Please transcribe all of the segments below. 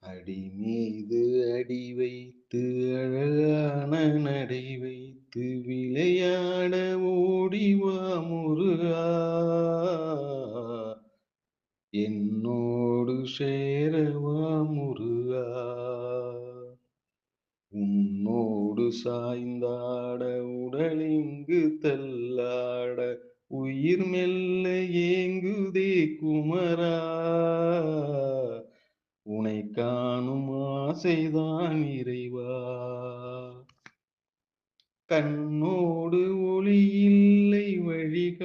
அடி மீது அடி வைத்து அழகான நடை வைத்து விளையாட ஓடிவா முருகா என்னோடு சேரவா முருகா உன்னோடு சாய்ந்தாட உடலிங்கு தள்ளாட உயிர் மெல்ல ஏங்குதே குமரா உனை காணும் ஆசைதான் இறைவா கண்ணோடு ஒளி இல்லை வழிகாட்டவாவா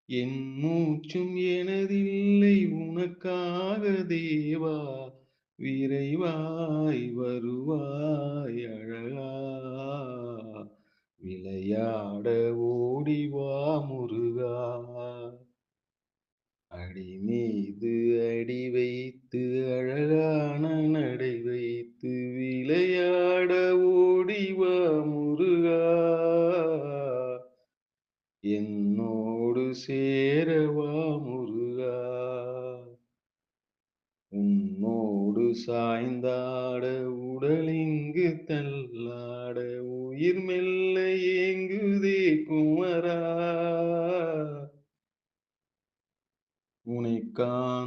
என் மூச்சும் எனதில்லை உனக்காக தேவா விரைவாய் வருவாய் அழகா விளையாட ஓடிவா முருகா அடி மீது அடி வைத்து அழகான நடை வைத்து விளையாட ஓடிவா முருகா என்னோடு சேரவா முருகா உன்னோடு சாய்ந்தாட உடலிங்கு தள்ளாட உயிர் மெல்ல ஏங்குதே குமரா உனைக்காண